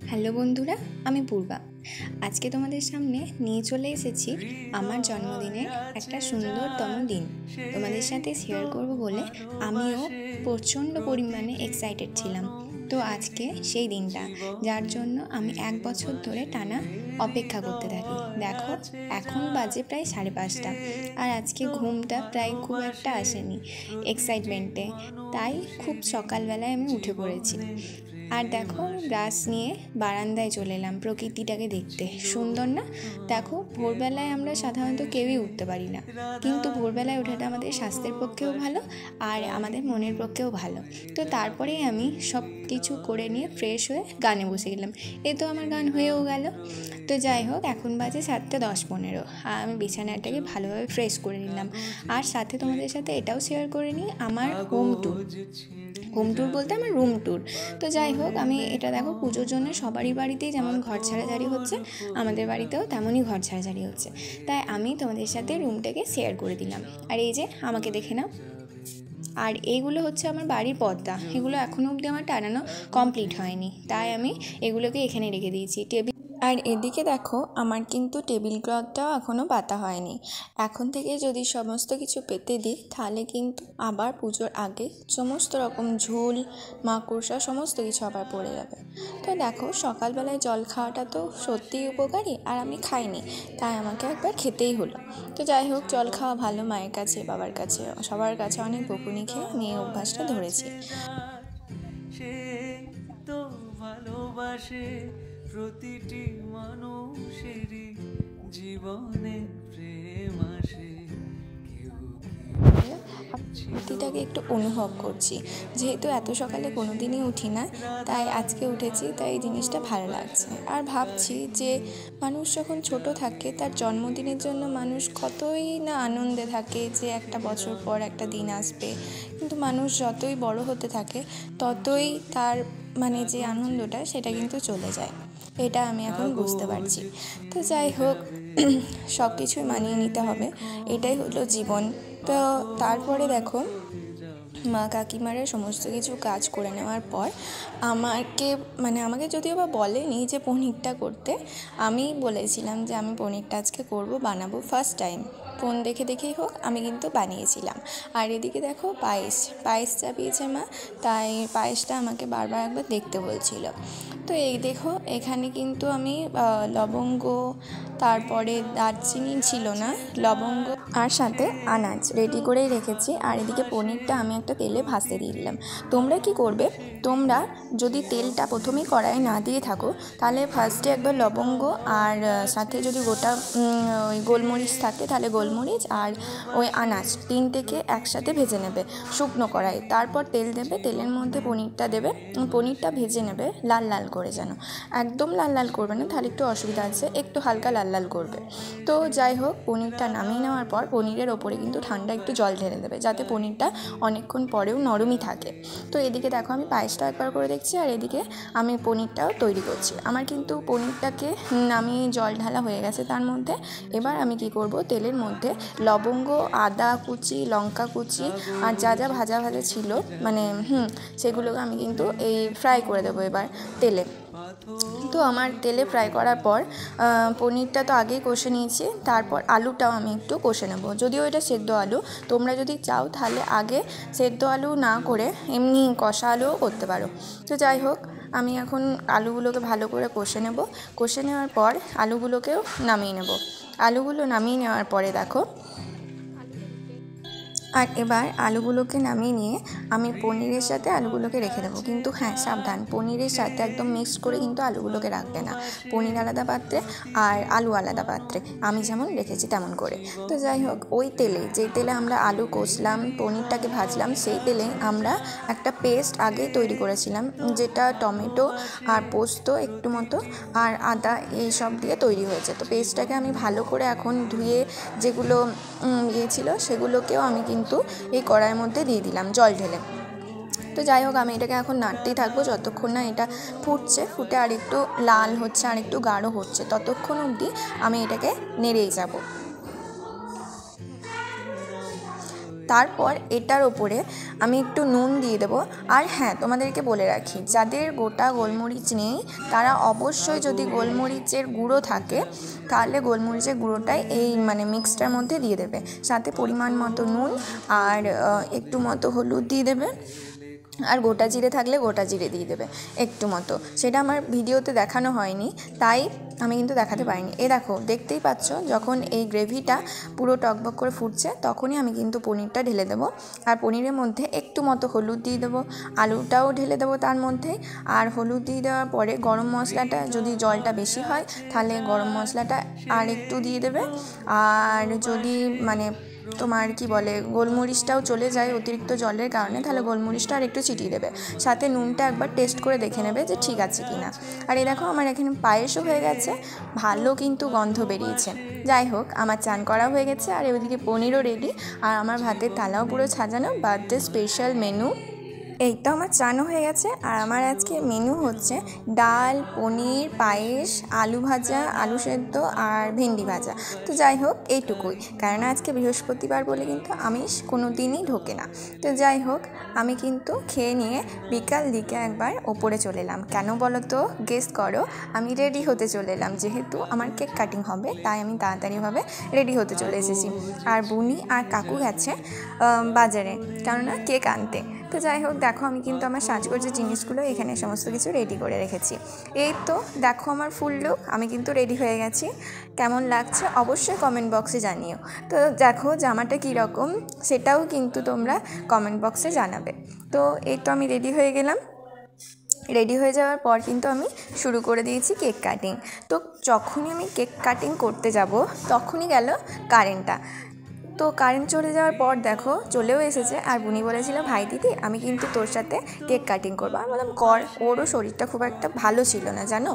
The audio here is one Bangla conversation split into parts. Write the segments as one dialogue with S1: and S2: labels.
S1: হ্যালো বন্ধুরা, আমি পূর্বা। আজকে তোমাদের সামনে নিয়ে চলে এসেছি আমার জন্মদিনের একটা সুন্দরতম দিন তোমাদের সাথে শেয়ার করব বলে আমিও প্রচণ্ড পরিমাণে এক্সাইটেড ছিলাম। তো আজকে সেই দিনটা, যার জন্য আমি 1 বছর ধরে টানা অপেক্ষা করতে থাকি। দেখো, এখন বাজে প্রায় 5:30, আর আজকে ঘুমটা প্রায় খুব একটা আসেনি এক্সাইটমেন্টে, তাই খুব সকালবেলায় আমি উঠে পড়েছি। আর দেখো, ব্রাশ নিয়ে বারান্দায় চলে এলাম প্রকৃতিটাকে দেখতে। সুন্দর না? দেখো, ভোরবেলায় আমরা সাধারণত কেউই উঠতে পারি না, কিন্তু ভোরবেলায় ওঠাটা আমাদের স্বাস্থ্যের পক্ষেও ভালো আর আমাদের মনের পক্ষেও ভালো। তো তারপরেই আমি সব কিছু করে নিয়ে ফ্রেশ হয়ে গানে বসে গেলাম। এ তো আমার গান হয়েও গেল। তো যাই হোক, এখন বাজে 7:10-15, আর আমি বিছানাটাকে ভালোভাবে ফ্রেশ করে নিলাম। আর সাথে তোমাদের সাথে এটাও শেয়ার করে নিই আমার হোম ট্যুর বলতে আমার রুম ট্যুর। তো যাই হোক, আমি এটা দেখো, পুজোর জন্য সবারই বাড়িতেই যেমন ঘর ছাড়াছাড়ি হচ্ছে, আমাদের বাড়িতেও তেমনই ঘর ছাড়াছাড়ি হচ্ছে, তাই আমি তোমাদের সাথে রুমটাকে শেয়ার করে দিলাম। আর এই যে আমাকে দেখে নাও। আর এইগুলো হচ্ছে আমার বাড়ির পর্দা, এগুলো এখনও অবধি আমার টানানো কমপ্লিট হয়নি, তাই আমি এগুলোকে এখানে রেখে দিয়েছি। আর এদিকে দেখো, আমার কিন্তু টেবিল ক্লথটাও এখনও পাতা হয়নি। এখন থেকে যদি সমস্ত কিছু পেতে দিই, তাহলে কিন্তু আবার পুজোর আগে সমস্ত রকম ঝুল, মাকড়সা সমস্ত কিছু আবার পড়ে যাবে। তো দেখো, সকালবেলায় জল খাওয়াটা তো সত্যিই উপকারী, আর আমি খাইনি, তাই আমাকে একবার খেতেই হলো। তো যাই হোক, জল খাওয়া ভালো, মায়ের কাছে, বাবার কাছে, সবার কাছে অনেক বকুনি খেয়ে আমি এই অভ্যাসটা ধরেছি।
S2: সে তো ভালোবাসে প্রতিটি মানুষেরই জীবনে প্রেম আসে।
S1: শান্তিটাকে একটু অনুভব করছি, যেহেতু এত সকালে কোনো দিনই উঠি না, তাই আজকে উঠেছি, তাই এই জিনিসটা ভালো লাগছে। আর ভাবছি যে মানুষ যখন ছোট থাকে, তার জন্মদিনের জন্য মানুষ কতই না আনন্দে থাকে যে একটা বছর পর একটা দিন আসবে, কিন্তু মানুষ যতই বড় হতে থাকে ততই তার যে আনন্দটা, সেটা কিন্তু চলে যায়। এটা আমি এখন বুঝতে পারছি। তো যাই হোক, সব কিছুই মানিয়ে নিতে হবে, এটাই হলো জীবন। তো তারপরে দেখো, মা কাকিমারা সমস্ত কিছু কাজ করে নেওয়ার পর আমাকে যদিও বা বলেনি যে পনিরটা করতে, আমি বলেছিলাম যে আমি পনিরটা আজকে বানাবো ফার্স্ট টাইম। ফোন দেখে দেখেই হোক, আমি কিন্তু বানিয়েছিলাম। আর এদিকে দেখো, পায়েস চাপিয়েছে মা, তাই পায়েসটা আমাকে বারবার একবার দেখতে বলছিল। তো এই দেখো, এখানে কিন্তু আমি লবঙ্গ, তারপরে দারচিনি ছিল না, লবঙ্গ আর সাথে আনাজ রেডি করেই রেখেছি। আর এদিকে পনিরটা আমি একটা তেলে ভাজতে দিয়ে দিলাম। তোমরা কি করবে? তোমরা যদি তেলটা প্রথমেই কড়াইয়ে না দিয়ে থাকো, তাহলে ফার্স্টে একবার লবঙ্গ আর সাথে যদি গোটা ওই গোলমরিচ থাকে, তাহলে গোলমরিচ আর ওই আনাজ 3টেকে একসাথে ভেজে নেবে শুকনো কড়াই। তারপর তেল দেবে, তেলের মধ্যে পনিরটা দেবে, পনিরটা ভেজে নেবে লাল লাল করে, যেন একদম লাল লাল করবে না, তাহলে একটু অসুবিধা আছে, একটু হালকা লাল লাল করবে। তো যাই হোক, পনিরটা নামিয়ে নেওয়ার পর পনিরের ওপরে কিন্তু ঠান্ডা একটু জল ঢেলে দেবে, যাতে পনিরটা অনেকক্ষণ পরেও নরমই থাকে। তো এদিকে দেখো, আমি পায়েসটা একবার করে দেখছি, আর এদিকে আমি পনিরটাও তৈরি করছি। আমার কিন্তু পনিরটাকে নামিয়ে জল ঢালা হয়ে গেছে তার মধ্যে। এবার আমি কি করব, তেলের মধ্যে লবঙ্গ, আদা কুচি, লঙ্কা কুচি আর যা যা ভাজা ভাজা ছিল সেগুলোকে আমি কিন্তু এই ফ্রাই করে দেবো এবার তেলে। তো আমার তেলে ফ্রাই করার পর পনিরটা তো আগেই কষে নিয়েছি, তারপর আলুটাও আমি একটু কষে নেব। যদিও এটা সেদ্ধ আলু, তোমরা যদি চাও তাহলে আগে সেদ্ধ আলু না করে এমনি কষা আলুও করতে পারো। তো যাই হোক, আমি এখন আলুগুলোকে ভালো করে কষে নেব। কষে নেওয়ার পর আলুগুলোকেও নামিয়ে নেব। আলুগুলো নামিয়ে নেওয়ার পরে দেখো, আর এবার আলুগুলোকে নামিয়ে নিয়ে আমি পনিরের সাথে আলুগুলোকে রেখে দেবো। কিন্তু হ্যাঁ, সাবধান, পনিরের সাথে একদম মিক্সড করে কিন্তু আলুগুলোকে রাখবে না। পনির আলাদা পাত্রে আর আলু আলাদা পাত্রে, আমি যেমন রেখেছি তেমন করে। তো যাই হোক, ওই তেলে, যেই তেলে আমরা আলু কষলাম, পনিরটাকে ভাজলাম, সেই তেলে আমরা একটা পেস্ট আগে তৈরি করেছিলাম, যেটা টমেটো আর পোস্ত একটু মতো আর আদা এই সব দিয়ে তৈরি হয়েছে। তো পেস্টটাকে আমি ভালো করে এখন ধুয়ে, যেগুলো ছিল সেগুলোকেও আমি কিন্তু এই কড়াইয়ের মধ্যে দিয়ে দিলাম জল ঢেলে। তো যাই হোক, আমি এটাকে এখন নাড়তেই থাকবো যতক্ষণ না এটা ফুটে আর একটু লাল হচ্ছে, আর একটু গাঢ় হচ্ছে, ততক্ষণ অবধি আমি এটাকে নেড়েই যাব। তারপর এটার ওপরে আমি একটু নুন দিয়ে দেবো। আর হ্যাঁ, তোমাদেরকে বলে রাখি, যাদের গোটা গোলমরিচ নেই তারা অবশ্যই, যদি গোলমরিচের গুঁড়ো থাকে তাহলে গোলমরিচের গুঁড়োটাই এই মিক্সটার মধ্যে দিয়ে দেবে, সাথে পরিমাণ মতো নুন আর একটু মতো হলুদ দিয়ে দেবে। আর গোটা জিরে থাকলে গোটা জিরে দিয়ে দেবে একটু মতো। সেটা আমার ভিডিওতে দেখানো হয়নি, তাই আমি কিন্তু দেখাতে পারিনি। দেখো, দেখতেই পাচ্ছ, যখন এই গ্রেভিটা পুরো টকবক করে ফুটছে তখনই আমি কিন্তু পনিরটা ঢেলে দেবো। আর পনিরের মধ্যে একটু মতো হলুদ দিয়ে দেবো, আলুটাও ঢেলে দেবো তার মধ্যে। আর হলুদ দিয়ে দেওয়ার পরে গরম মশলাটা, যদি জলটা বেশি হয় তাহলে গরম মশলাটা আর একটু দিয়ে দেবে। আর যদি তোমার কি বলে গোলমরিচটাও চলে যায় অতিরিক্ত জলের কারণে, তাহলে গোলমরিচটা আর একটু ছিটিয়ে দেবে। সাথে নুনটা একবার টেস্ট করে দেখে নেবে যে ঠিক আছে কি না। আর এই দেখো, আমার এখানে পায়েসও হয়ে গেছে, ভালো কিন্তু গন্ধ বেরিয়েছে। যাই হোক, আমার চান করা হয়ে গেছে, আর ওইদিকে পনিরও রেডি, আর আমার ভাতের থালাও পুরো সাজানো, বার্থডে স্পেশাল মেনু। এই তো আমার চানও হয়ে গেছে। আর আমার আজকে মেনু হচ্ছে ডাল, পনির, পায়েস, আলু ভাজা, আলু সেদ্ধ আর ভেন্ডি ভাজা। তো যাই হোক, এইটুকুই, কারণ আজকে বৃহস্পতিবার বলে কিন্তু আমিষ কোনো দিনই ঢোকে না। তো যাই হোক, আমি কিন্তু খেয়ে নিয়ে বিকাল দিকে একবার ওপরে চলে এলাম। কেন বলো তো, গেস করো। আমি রেডি হতে চলে এলাম, যেহেতু আমার কেক কাটিং হবে তাই আমি তাড়াতাড়িভাবে রেডি হতে চলে এসেছি। আর বুনি আর কাকু গেছে বাজারে, কেননা কেক আনতে। তো যাই হোক, দেখো, আমি কিন্তু আমার সাজগোজের জিনিসগুলো এখানে সমস্ত কিছু রেডি করে রেখেছি। এই তো দেখো আমার ফুল লুক, আমি কিন্তু রেডি হয়ে গেছি। কেমন লাগছে অবশ্যই কমেন্ট বক্সে জানিও। তো দেখো জামাটা কীরকম সেটাও কিন্তু তোমরা কমেন্ট বক্সে জানাবে। তো এই তো আমি রেডি হয়ে গেলাম। রেডি হয়ে যাওয়ার পর কিন্তু আমি শুরু করে দিয়েছি কেক কাটিং। তো যখনই আমি কেক কাটিং করতে যাব তখনই গেল কারেন্টটা। তো কারেন্ট চলে যাওয়ার পর দেখো চলেও এসেছে। আর বুনি বলেছিল, ভাই দিদি আমি কিন্তু তোর সাথে কেক কাটিং করবো। আমি বললাম কর। ওরও শরীরটা খুব একটা ভালো ছিল না জানো,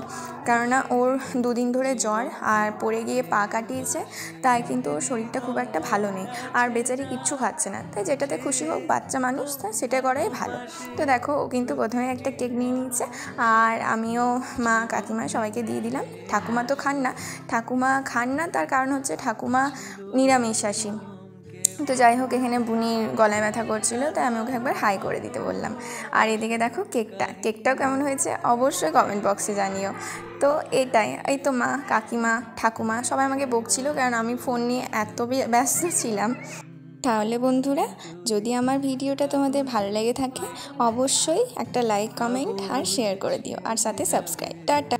S1: কেননা ওর দুদিন ধরে জ্বর আর পড়ে গিয়ে পা কাটিয়েছে, তাই কিন্তু ওর শরীরটা খুব একটা ভালো নেই। আর বেচারি কিচ্ছু খাচ্ছে না, তাই যেটাতে খুশি হোক, বাচ্চা মানুষ, তাই সেটা করাই ভালো। তো দেখো, ও কিন্তু প্রথমে একটা কেক নিয়ে নিচ্ছে, আর আমিও মা কাকিমা সবাইকে দিয়ে দিলাম। ঠাকুমা তো খান না, তার কারণ হচ্ছে ঠাকুমা নিরামিষাশী। তো যাই হোক, এখানে বুনির গলায় ব্যথা করছিল, তাই আমি ওকে একবার হাই করে দিতে বললাম। আর এদিকে দেখো কেকটাও কেমন হয়েছে অবশ্যই কমেন্ট বক্সে জানিও। তো এই তো মা, কাকিমা, ঠাকুমা সবাই আমাকে বকছিল, কারণ আমি ফোন নিয়ে এত ব্যস্ত ছিলাম। তাহলে বন্ধুরা, যদি আমার ভিডিওটা তোমাদের ভালো লেগে থাকে অবশ্যই একটা লাইক, কমেন্ট আর শেয়ার করে দিও, আর সাথে সাবস্ক্রাইব। টাটা।